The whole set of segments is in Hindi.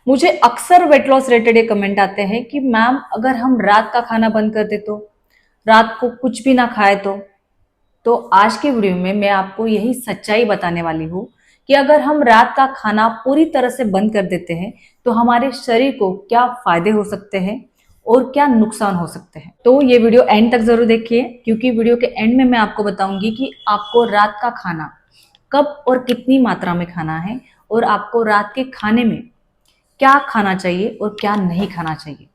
मुझे अक्सर वेट लॉस रिलेटेड ये कमेंट आते हैं कि मैम अगर हम रात का खाना बंद कर दे तो, रात को कुछ भी ना खाए तो आज के वीडियो में मैं आपको यही सच्चाई बताने वाली हूँ कि अगर हम रात का खाना पूरी तरह से बंद कर देते हैं तो हमारे शरीर को क्या फायदे हो सकते हैं और क्या नुकसान हो सकते हैं। तो ये वीडियो एंड तक जरूर देखिए, क्योंकि वीडियो के एंड में मैं आपको बताऊंगी कि आपको रात का खाना कब और कितनी मात्रा में खाना है और आपको रात के खाने में क्या खाना चाहिए और क्या नहीं खाना चाहिए।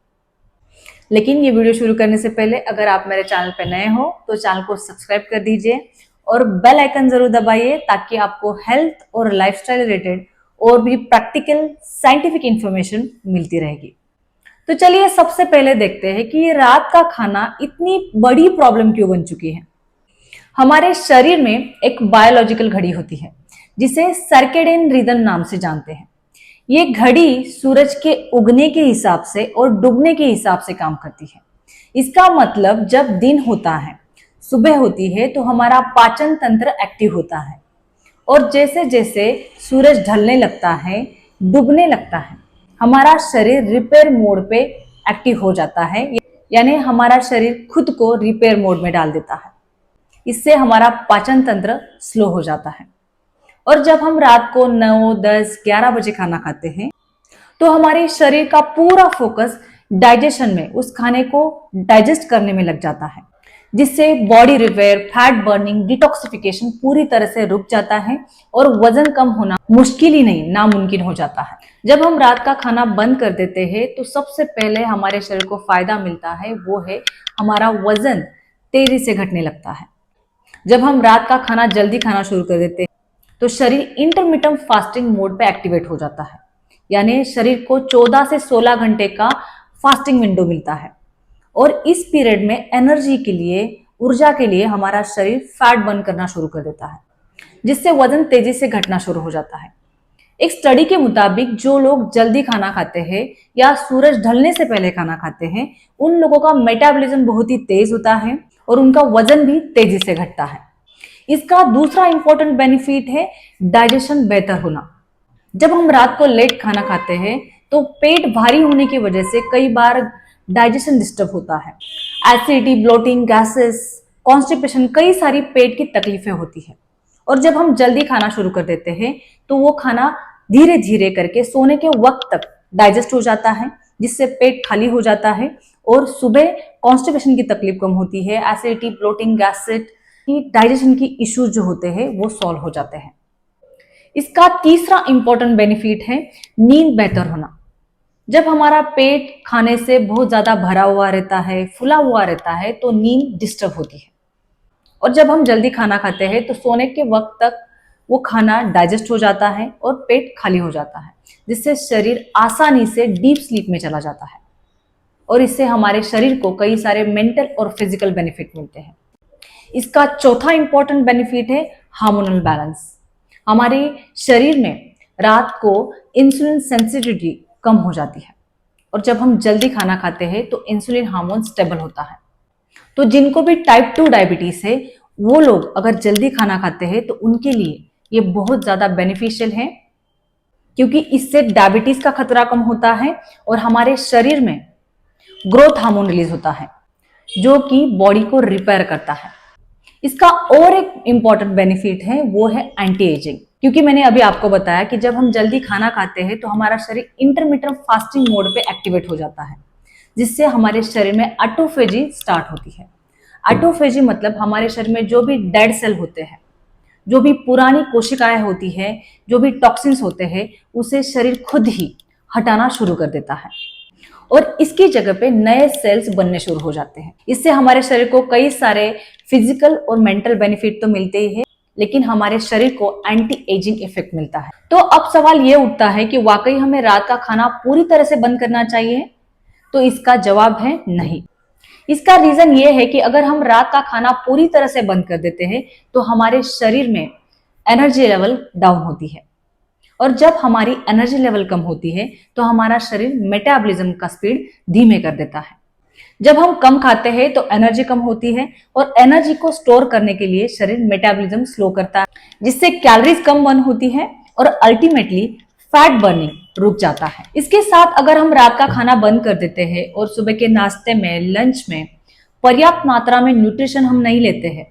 लेकिन ये वीडियो शुरू करने से पहले अगर आप मेरे चैनल पर नए हो तो चैनल को सब्सक्राइब कर दीजिए और बेल आइकन जरूर दबाइए ताकि आपको हेल्थ और लाइफस्टाइल रिलेटेड और भी प्रैक्टिकल साइंटिफिक इंफॉर्मेशन मिलती रहेगी। तो चलिए सबसे पहले देखते हैं कि ये रात का खाना इतनी बड़ी प्रॉब्लम क्यों बन चुकी है। हमारे शरीर में एक बायोलॉजिकल घड़ी होती है जिसे सर्केडियन रिदम नाम से जानते हैं। ये घड़ी सूरज के उगने के हिसाब से और डूबने के हिसाब से काम करती है। इसका मतलब जब दिन होता है, सुबह होती है, तो हमारा पाचन तंत्र एक्टिव होता है और जैसे जैसे सूरज ढलने लगता है, डूबने लगता है, हमारा शरीर रिपेयर मोड पे एक्टिव हो जाता है, यानी हमारा शरीर खुद को रिपेयर मोड में डाल देता है। इससे हमारा पाचन तंत्र स्लो हो जाता है और जब हम रात को 9, 10, 11 बजे खाना खाते हैं तो हमारे शरीर का पूरा फोकस डाइजेशन में, उस खाने को डाइजेस्ट करने में लग जाता है, जिससे body repair, fat burning, detoxification पूरी तरह से रुक जाता है और वजन कम होना मुश्किल ही नहीं, नामुमकिन हो जाता है। जब हम रात का खाना बंद कर देते हैं तो सबसे पहले हमारे शरीर को फायदा मिलता है, वो है हमारा वजन तेजी से घटने लगता है। जब हम रात का खाना जल्दी खाना शुरू कर देते हैं तो शरीर इंटरमिटेंट फास्टिंग मोड पे एक्टिवेट हो जाता है, यानी शरीर को 14 से 16 घंटे का फास्टिंग विंडो मिलता है और इस पीरियड में एनर्जी के लिए, ऊर्जा के लिए हमारा शरीर फैट बर्न करना शुरू कर देता है, जिससे वजन तेजी से घटना शुरू हो जाता है। एक स्टडी के मुताबिक जो लोग जल्दी खाना खाते हैं या सूरज ढलने से पहले खाना खाते हैं, उन लोगों का मेटाबॉलिज्म बहुत ही तेज होता है और उनका वजन भी तेजी से घटता है। इसका दूसरा इंपॉर्टेंट बेनिफिट है डाइजेशन बेहतर होना। जब हम रात को लेट खाना खाते हैं तो पेट भारी होने की वजह से कई बार डाइजेशन डिस्टर्ब होता है। एसिडिटी, ब्लोटिंग, गैसेस, कॉन्स्टिपेशन, कई सारी पेट की तकलीफें होती है और जब हम जल्दी खाना शुरू कर देते हैं तो वो खाना धीरे धीरे करके सोने के वक्त तक डाइजेस्ट हो जाता है, जिससे पेट खाली हो जाता है और सुबह कॉन्स्टिपेशन की तकलीफ कम होती है। एसिडिटी, ब्लोटिंग, गैसेट की डाइजेशन की इश्यूज जो होते हैं वो सॉल्व हो जाते हैं। इसका तीसरा इंपॉर्टेंट बेनिफिट है नींद बेहतर होना। जब हमारा पेट खाने से बहुत ज्यादा भरा हुआ रहता है, फुला हुआ रहता है, तो नींद डिस्टर्ब होती है और जब हम जल्दी खाना खाते हैं तो सोने के वक्त तक वो खाना डाइजेस्ट हो जाता है और पेट खाली हो जाता है, जिससे शरीर आसानी से डीप स्लीप में चला जाता है और इससे हमारे शरीर को कई सारे मेंटल और फिजिकल बेनिफिट मिलते हैं। इसका चौथा इंपॉर्टेंट बेनिफिट है हार्मोनल बैलेंस। हमारे शरीर में रात को इंसुलिन सेंसिटिविटी कम हो जाती है और जब हम जल्दी खाना खाते हैं तो इंसुलिन हार्मोन स्टेबल होता है। तो जिनको भी टाइप 2 डायबिटीज है, वो लोग अगर जल्दी खाना खाते हैं तो उनके लिए ये बहुत ज्यादा बेनिफिशियल है, क्योंकि इससे डायबिटीज का खतरा कम होता है और हमारे शरीर में ग्रोथ हार्मोन रिलीज होता है जो कि बॉडी को रिपेयर करता है। इसका और एक इंपॉर्टेंट बेनिफिट है, वो है एंटी एजिंग, क्योंकि मैंने अभी आपको बताया कि जब हम जल्दी खाना खाते हैं तो हमारा शरीर इंटरमिटेंट फास्टिंग मोड पे एक्टिवेट हो जाता है, जिससे हमारे शरीर में ऑटोफेजी स्टार्ट होती है। ऑटोफेजी मतलब हमारे शरीर में जो भी डेड सेल होते हैं, जो भी पुरानी कोशिकाएं होती है, जो भी टॉक्सिन्स होते हैं, उसे शरीर खुद ही हटाना शुरू कर देता है और इसकी जगह पे नए सेल्स बनने शुरू हो जाते हैं। इससे हमारे शरीर को कई सारे फिजिकल और मेंटल बेनिफिट तो मिलते ही है, लेकिन हमारे शरीर को एंटी एजिंग इफेक्ट मिलता है। तो अब सवाल ये उठता है कि वाकई हमें रात का खाना पूरी तरह से बंद करना चाहिए? तो इसका जवाब है नहीं। इसका रीजन ये है कि अगर हम रात का खाना पूरी तरह से बंद कर देते हैं तो हमारे शरीर में एनर्जी लेवल डाउन होती है और जब हमारी एनर्जी लेवल कम होती है तो हमारा शरीर मेटाबॉलिज्म का स्पीड धीमे कर देता है। जब हम कम खाते हैं तो एनर्जी कम होती है और एनर्जी को स्टोर करने के लिए शरीर मेटाबॉलिज्म स्लो करता है, जिससे कैलोरीज कम बर्न होती है और अल्टीमेटली फैट बर्निंग रुक जाता है। इसके साथ अगर हम रात का खाना बंद कर देते हैं और सुबह के नाश्ते में, लंच में पर्याप्त मात्रा में न्यूट्रिशन हम नहीं लेते हैं,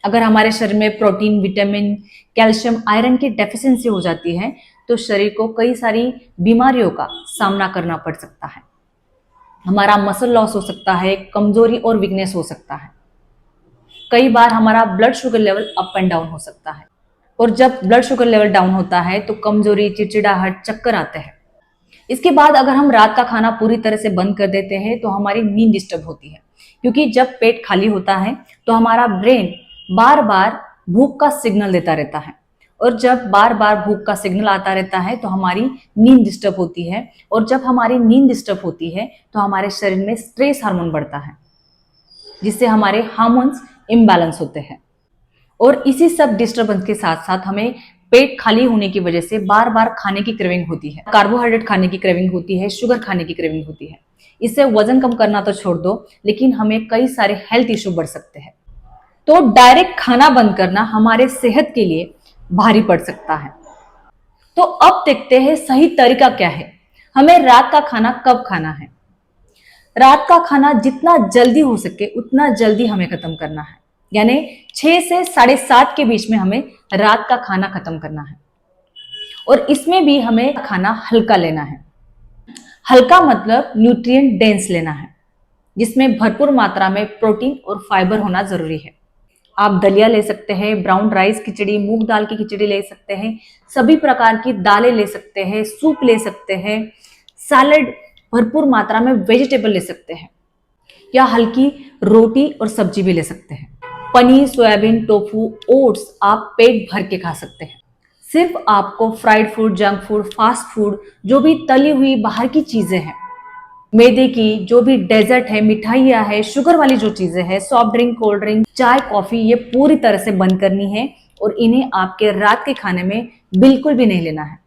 अगर हमारे शरीर में प्रोटीन, विटामिन, कैल्शियम, आयरन की डेफिशिएंसी हो जाती है तो शरीर को कई सारी बीमारियों का सामना करना पड़ सकता है। हमारा मसल लॉस हो सकता है, कमजोरी और वीकनेस हो सकता है। कई बार हमारा blood sugar level up and down हो सकता है, और जब ब्लड शुगर लेवल डाउन होता है तो कमजोरी, चिड़चिड़ाहट, चक्कर आते हैं। इसके बाद अगर हम रात का खाना पूरी तरह से बंद कर देते हैं तो हमारी नींद डिस्टर्ब होती है, क्योंकि जब पेट खाली होता है तो हमारा ब्रेन बार बार भूख का सिग्नल देता रहता है, और जब बार बार भूख का सिग्नल आता रहता है तो हमारी नींद डिस्टर्ब होती है, और जब हमारी नींद डिस्टर्ब होती है तो हमारे शरीर में स्ट्रेस हार्मोन बढ़ता है, जिससे हमारे हार्मोन्स इम्बैलेंस होते हैं। और इसी सब डिस्टर्बेंस के साथ साथ हमें पेट खाली होने की वजह से बार बार खाने की क्रेविंग होती है, कार्बोहाइड्रेट खाने की क्रेविंग होती है, शुगर खाने की क्रेविंग होती है। इससे वजन कम करना तो छोड़ दो, लेकिन हमें कई सारे हेल्थ इश्यू बढ़ सकते हैं। तो डायरेक्ट खाना बंद करना हमारे सेहत के लिए भारी पड़ सकता है। तो अब देखते हैं सही तरीका क्या है, हमें रात का खाना कब खाना है। रात का खाना जितना जल्दी हो सके उतना जल्दी हमें खत्म करना है, यानी 6 से 7:30 के बीच में हमें रात का खाना खत्म करना है। और इसमें भी हमें खाना हल्का लेना है। हल्का मतलब न्यूट्रिएंट डेंस लेना है, जिसमें भरपूर मात्रा में प्रोटीन और फाइबर होना जरूरी है। आप दलिया ले सकते हैं, ब्राउन राइस खिचड़ी, मूंग दाल की खिचड़ी ले सकते हैं, सभी प्रकार की दालें ले सकते हैं, सूप ले सकते हैं, सैलेड, भरपूर मात्रा में वेजिटेबल ले सकते हैं, या हल्की रोटी और सब्जी भी ले सकते हैं। पनीर, सोयाबीन, टोफू, ओट्स आप पेट भर के खा सकते हैं। सिर्फ आपको fried food, junk food, fast food, जो भी तली हुई बाहर की चीजें हैं, मैदे की जो भी डेजर्ट है, मिठाइयाँ है, शुगर वाली जो चीजें हैं, सॉफ्ट ड्रिंक, कोल्ड ड्रिंक, चाय, कॉफी, ये पूरी तरह से बंद करनी है, और इन्हें आपके रात के खाने में बिल्कुल भी नहीं लेना है।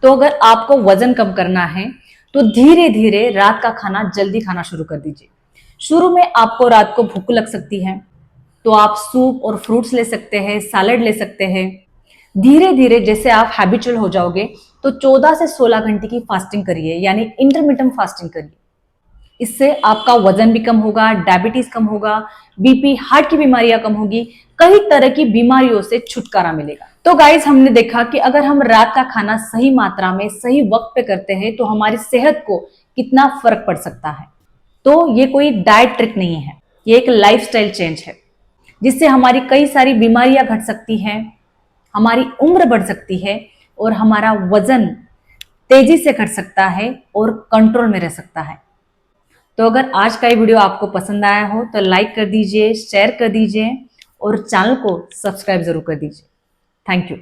तो अगर आपको वजन कम करना है तो धीरे धीरे रात का खाना जल्दी खाना शुरू कर दीजिए। शुरू में आपको रात को भूख लग सकती है तो आप सूप और फ्रूट्स ले सकते हैं, सैलेड ले सकते हैं। धीरे धीरे जैसे आप हैबिचुअल हो जाओगे तो 14 से 16 घंटे की फास्टिंग करिए, यानी इंटरमिटेंट फास्टिंग करिए। इससे आपका वजन भी कम होगा, डायबिटीज कम होगा, बीपी, हार्ट की बीमारियां कम होगी, कई तरह की बीमारियों से छुटकारा मिलेगा। तो गाइज, हमने देखा कि अगर हम रात का खाना सही मात्रा में, सही वक्त पे करते हैं तो हमारी सेहत को कितना फर्क पड़ सकता है। तो ये कोई डाइट ट्रिक नहीं है, ये एक लाइफस्टाइल चेंज है, जिससे हमारी कई सारी बीमारियां घट सकती हैं, हमारी उम्र बढ़ सकती है, और हमारा वजन तेजी से घट सकता है और कंट्रोल में रह सकता है। तो अगर आज का ये वीडियो आपको पसंद आया हो तो लाइक कर दीजिए, शेयर कर दीजिए, और चैनल को सब्सक्राइब जरूर कर दीजिए। Thank you.